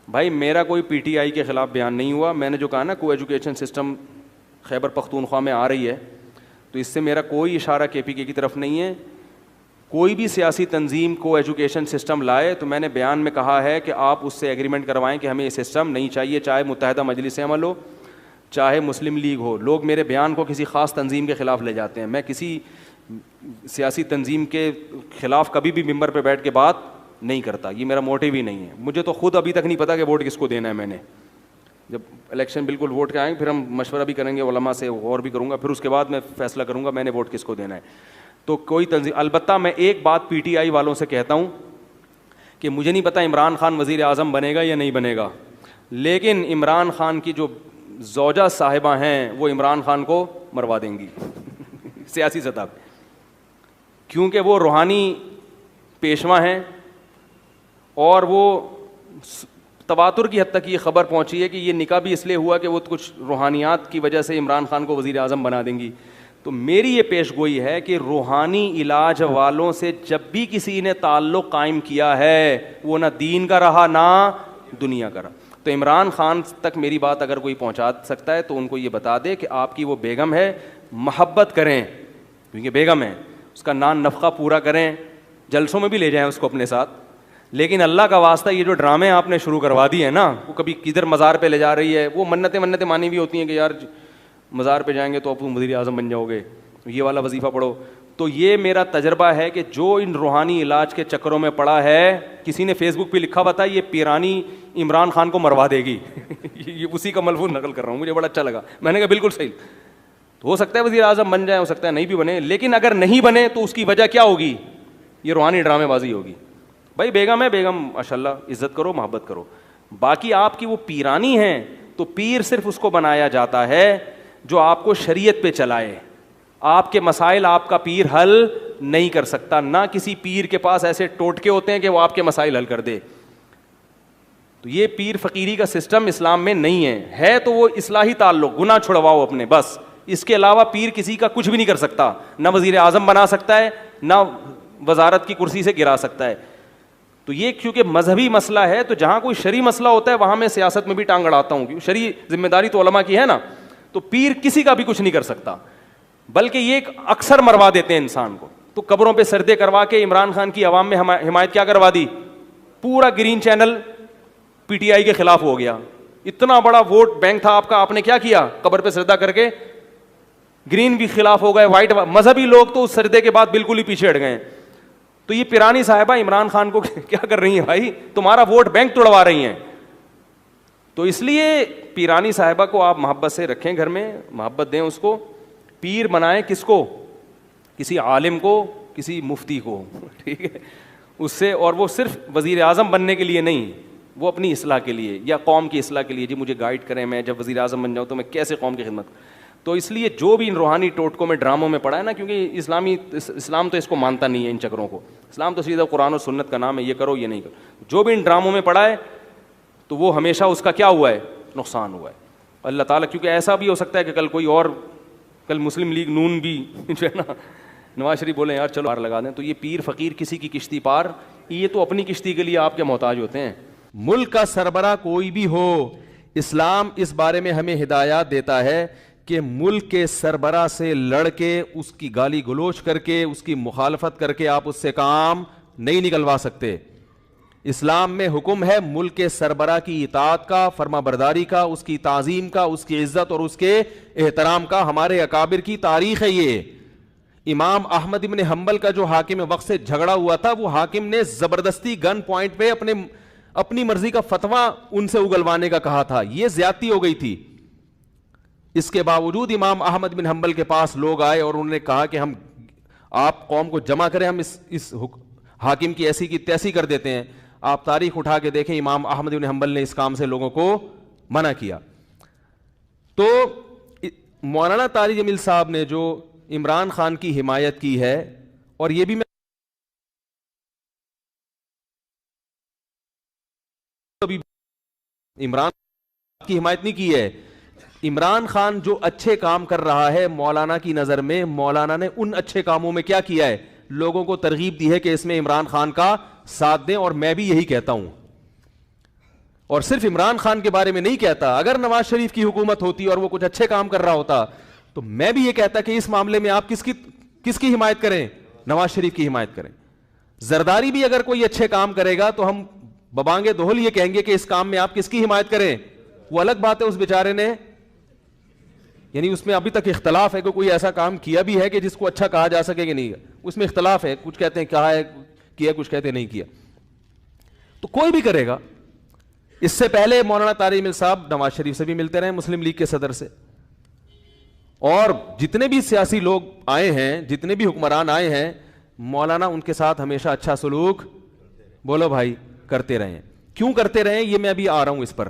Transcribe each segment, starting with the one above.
بھائی میرا کوئی پی ٹی آئی کے خلاف بیان نہیں ہوا. میں نے جو کہا نا کو ایجوکیشن سسٹم خیبر پختونخوا میں آ رہی ہے, تو اس سے میرا کوئی اشارہ کے پی کے کی طرف نہیں ہے. کوئی بھی سیاسی تنظیم کو ایجوکیشن سسٹم لائے تو میں نے بیان میں کہا ہے کہ آپ اس سے ایگریمنٹ کروائیں کہ ہمیں یہ سسٹم نہیں چاہیے, چاہے متحدہ مجلس عمل ہو, چاہے مسلم لیگ ہو. لوگ میرے بیان کو کسی خاص تنظیم کے خلاف لے جاتے ہیں. میں کسی سیاسی تنظیم کے خلاف کبھی بھی ممبر پہ بیٹھ کے بات نہیں کرتا, یہ میرا موٹیو ہی نہیں ہے. مجھے تو خود ابھی تک نہیں پتا کہ ووٹ کس کو دینا ہے. میں نے جب الیکشن بالکل ووٹ کے آئیں پھر ہم مشورہ بھی کریں گے علماء سے, غور بھی کروں گا, پھر اس کے بعد میں فیصلہ کروں گا میں نے ووٹ کس کو دینا ہے. تو کوئی تنظیم, البتہ میں ایک بات پی ٹی آئی والوں سے کہتا ہوں کہ مجھے نہیں پتا عمران خان وزیر اعظم بنے گا یا نہیں بنے گا, لیکن عمران خان کی جو زوجہ صاحبہ ہیں وہ عمران خان کو مروا دیں گی سیاسی سطح پہ, کیونکہ وہ روحانی پیشوا ہیں. اور وہ تواتر کی حد تک یہ خبر پہنچی ہے کہ یہ نکاح بھی اس لیے ہوا کہ وہ کچھ روحانیات کی وجہ سے عمران خان کو وزیر اعظم بنا دیں گی. تو میری یہ پیش گوئی ہے کہ روحانی علاج والوں سے جب بھی کسی نے تعلق قائم کیا ہے وہ نہ دین کا رہا نہ دنیا کا رہا. تو عمران خان تک میری بات اگر کوئی پہنچا سکتا ہے تو ان کو یہ بتا دے کہ آپ کی وہ بیگم ہے, محبت کریں کیونکہ بیگم ہے, اس کا نان نفقہ پورا کریں, جلسوں میں بھی لے جائیں اس کو اپنے ساتھ. لیکن اللہ کا واسطہ یہ جو ڈرامے آپ نے شروع کروا دی ہے نا, وہ کبھی کدھر مزار پہ لے جا رہی ہے, وہ منتیں مانی ہوئی ہوتی ہیں کہ یار مزار پہ جائیں گے تو آپ وزیر اعظم بن جاؤ گے, یہ والا وظیفہ پڑھو. تو یہ میرا تجربہ ہے کہ جو ان روحانی علاج کے چکروں میں پڑا ہے, کسی نے فیس بک پہ لکھا ہوا تھا یہ پیرانی عمران خان کو مروا دے گی یہ اسی کا ملفوظ نقل کر رہا ہوں, مجھے بڑا اچھا لگا. میں نے کہا بالکل صحیح, تو ہو سکتا ہے وزیر اعظم بن جائے, ہو سکتا ہے نہیں بھی بنے, لیکن اگر نہیں بنے تو اس کی وجہ کیا ہوگی, یہ روحانی ڈرامے بازی ہوگی. بھائی بیگم ہے, بیگم ماشاء اللہ عزت کرو, محبت کرو. باقی آپ کی وہ پیرانی ہیں, تو پیر صرف اس کو بنایا جاتا ہے جو آپ کو شریعت پہ چلائے. آپ کے مسائل آپ کا پیر حل نہیں کر سکتا, نہ کسی پیر کے پاس ایسے ٹوٹکے ہوتے ہیں کہ وہ آپ کے مسائل حل کر دے. تو یہ پیر فقیری کا سسٹم اسلام میں نہیں ہے. ہے تو وہ اصلاحی تعلق, گناہ چھڑواؤ اپنے, بس. اس کے علاوہ پیر کسی کا کچھ بھی نہیں کر سکتا, نہ وزیر اعظم بنا سکتا ہے, نہ وزارت کی کرسی سے گرا سکتا ہے. تو یہ کیونکہ مذہبی مسئلہ ہے, تو جہاں کوئی شرعی مسئلہ ہوتا ہے وہاں میں سیاست میں بھی ٹانگ اڑاتا ہوں, کیونکہ شرعی ذمہ داری تو علماء کی ہے نا. تو پیر کسی کا بھی کچھ نہیں کر سکتا, بلکہ یہ اکثر مروا دیتے ہیں انسان کو. تو قبروں پہ سردے کروا کے عمران خان کی عوام میں حمایت کیا کروا دی, پورا green channel P T I کے خلاف ہو گیا. اتنا بڑا ووٹ بینک تھا آپ کا, آپ نے کیا کیا, قبر پہ سجدہ کر کے گرین بھی خلاف ہو گئے, وائٹ مذہبی لوگ تو اس سجدے کے بعد بالکل ہی پیچھے ہٹ گئے. تو یہ پیرانی صاحبہ عمران خان کو کیا کر رہی ہیں بھائی, تمہارا ووٹ بینک توڑوا رہی ہیں. تو اس لیے پیرانی صاحبہ کو آپ محبت سے رکھیں گھر میں, محبت دیں اس کو. پیر بنائیں کس کو, کسی عالم کو, کسی مفتی کو, ٹھیک ہے, اس سے. اور وہ صرف وزیر اعظم بننے کے لیے نہیں, وہ اپنی اصلاح کے لیے یا قوم کی اصلاح کے لیے, جی مجھے گائیڈ کریں, میں جب وزیر اعظم بن جاؤں تو میں کیسے قوم کی خدمت. تو اس لیے جو بھی ان روحانی ٹوٹکوں میں ڈراموں میں پڑا ہے نا, کیونکہ اسلام تو اس کو مانتا نہیں ہے ان چکروں کو. اسلام تو سیدھا قرآن و سنت کا نام ہے, یہ کرو یہ نہیں کرو. جو بھی ان ڈراموں میں پڑا ہے تو وہ ہمیشہ اس کا کیا ہوا ہے, نقصان ہوا ہے. اللہ تعالیٰ, کیونکہ ایسا بھی ہو سکتا ہے کہ کل کوئی اور, کل مسلم لیگ نون بھی جو ہے نا, نواز شریف بولے یار چلو پار لگا دیں, تو یہ پیر فقیر کسی کی کشتی پار, یہ تو اپنی کشتی کے لیے آپ کے محتاج ہوتے ہیں. ملک کا سربراہ کوئی بھی ہو, اسلام اس بارے میں ہمیں ہدایات دیتا ہے کہ ملک کے سربراہ سے لڑ کے, اس کی گالی گلوچ کر کے, اس کی مخالفت کر کے آپ اس سے کام نہیں نکلوا سکتے. اسلام میں حکم ہے ملک کے سربراہ کی اطاعت کا, فرما برداری کا, اس کی تعظیم کا, اس کی عزت اور اس کے احترام کا. ہمارے اکابر کی تاریخ ہے یہ. امام احمد بن حنبل کا جو حاکم وقت سے جھگڑا ہوا تھا, وہ حاکم نے زبردستی گن پوائنٹ پہ اپنی مرضی کا فتویٰ ان سے اگلوانے کا کہا تھا, یہ زیادتی ہو گئی تھی. اس کے باوجود امام احمد بن حنبل کے پاس لوگ آئے اور انہوں نے کہا کہ ہم, آپ قوم کو جمع کریں, ہم اس حاکم کی ایسی کی تیسی کر دیتے ہیں. آپ تاریخ اٹھا کے دیکھیں, امام احمد بن حنبل نے اس کام سے لوگوں کو منع کیا. تو مولانا طارق جمیل صاحب نے جو عمران خان کی حمایت کی ہے, اور یہ بھی میں عمران کی حمایت نہیں کی ہے. عمران خان جو اچھے کام کر رہا ہے مولانا کی نظر میں, مولانا نے ان اچھے کاموں میں کیا کیا ہے, لوگوں کو ترغیب دی ہے کہ اس میں عمران خان کا ساتھ دیں. اور میں بھی یہی کہتا ہوں, اور صرف عمران خان کے بارے میں نہیں کہتا. اگر نواز شریف کی حکومت ہوتی اور وہ کچھ اچھے کام کر رہا ہوتا تو میں بھی یہ کہتا کہ اس معاملے میں آپ کس کی حمایت کریں؟ نواز شریف کی حمایت کریں. زرداری بھی اگر کوئی اچھے کام کرے گا تو ہم ببانگے دہل یہ کہیں گے کہ اس کام میں آپ کس کی حمایت کریں. وہ الگ بات ہے اس بیچارے نے، یعنی اس میں ابھی تک اختلاف ہے کہ کوئی ایسا کام کیا بھی ہے کہ جس کو اچھا کہا جا سکے کہ نہیں، اس میں اختلاف ہے. کچھ کہتے ہیں کہا ہے کیا، کچھ کہتے ہیں نہیں کیا. تو کوئی بھی کرے گا. اس سے پہلے مولانا طارق جمیل صاحب نواز شریف سے بھی ملتے رہے، مسلم لیگ کے صدر سے، اور جتنے بھی سیاسی لوگ آئے ہیں، جتنے بھی حکمران آئے ہیں، مولانا ان کے ساتھ ہمیشہ اچھا سلوک، بولو بھائی، کرتے رہے ہیں. کیوں کرتے رہے ہیں یہ میں ابھی آ رہا ہوں اس پر،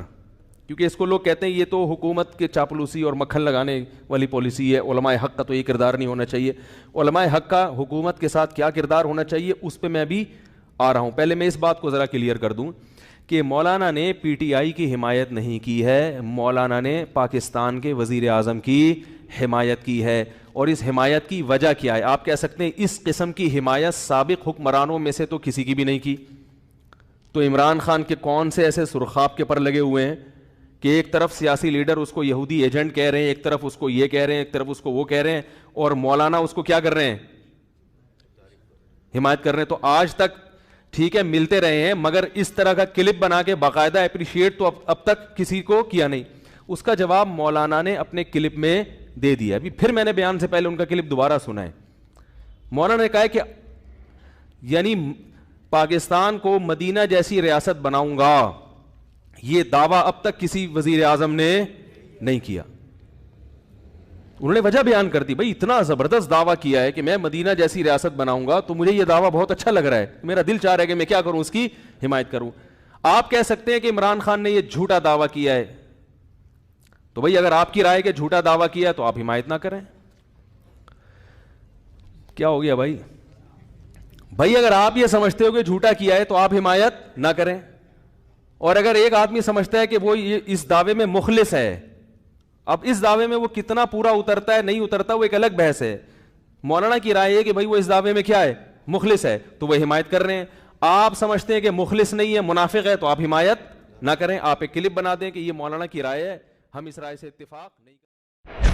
کیونکہ اس کو لوگ کہتے ہیں یہ تو حکومت کے چاپلوسی اور مکھن لگانے والی پالیسی ہے. علماء حق کا تو یہ کردار نہیں ہونا چاہیے. علماء حق کا حکومت کے ساتھ کیا کردار ہونا چاہیے اس پہ میں ابھی آ رہا ہوں. پہلے میں اس بات کو ذرا کلیئر کر دوں کہ مولانا نے پی ٹی آئی کی حمایت نہیں کی ہے، مولانا نے پاکستان کے وزیر اعظم کی حمایت کی ہے. اور اس حمایت کی وجہ کیا ہے؟ آپ کہہ سکتے ہیں اس قسم کی حمایت سابق حکمرانوں میں سے تو کسی کی بھی نہیں کی. تو عمران خان کے کون سے ایسے سرخاب کے پر لگے ہوئے ہیں کہ ایک طرف سیاسی لیڈر اس کو یہودی ایجنٹ کہہ رہے ہیں، ایک طرف اس کو یہ کہہ رہے ہیں، ایک طرف اس کو وہ کہہ رہے ہیں، اور مولانا اس کو کیا کر رہے ہیں؟ حمایت کر رہے ہیں. تو آج تک ٹھیک ہے ملتے رہے ہیں، مگر اس طرح کا کلپ بنا کے باقاعدہ اپریشیٹ تو اب تک کسی کو کیا نہیں. اس کا جواب مولانا نے اپنے کلپ میں دے دیا. ابھی پھر میں نے بیان سے پہلے ان کا کلپ دوبارہ سنا ہے. مولانا نے کہا ہے کہ یعنی پاکستان کو مدینہ جیسی ریاست بناؤں گا، یہ دعویٰ اب تک کسی وزیر اعظم نے نہیں کیا. انہوں نے وجہ بیان کر دی، بھائی اتنا زبردست دعویٰ کیا ہے کہ میں مدینہ جیسی ریاست بناؤں گا تو مجھے یہ دعویٰ بہت اچھا لگ رہا ہے، میرا دل چاہ رہا ہے کہ میں کیا کروں، اس کی حمایت کروں. آپ کہہ سکتے ہیں کہ عمران خان نے یہ جھوٹا دعویٰ کیا ہے، تو بھائی اگر آپ کی رائے کہ جھوٹا دعویٰ کیا ہے تو آپ حمایت نہ کریں. کیا ہو گیا بھائی؟ بھائی اگر آپ یہ سمجھتے ہو کہ جھوٹا کیا ہے تو آپ حمایت نہ کریں. اور اگر ایک آدمی سمجھتا ہے کہ وہ اس دعوے میں مخلص ہے، اب اس دعوے میں وہ کتنا پورا اترتا ہے نہیں اترتا وہ ایک الگ بحث ہے. مولانا کی رائے ہے کہ بھائی وہ اس دعوے میں کیا ہے، مخلص ہے، تو وہ حمایت کر رہے ہیں. آپ سمجھتے ہیں کہ مخلص نہیں ہے، منافق ہے، تو آپ حمایت نہ کریں. آپ ایک کلپ بنا دیں کہ یہ مولانا کی رائے ہے، ہم اس رائے سے اتفاق نہیں کرتے.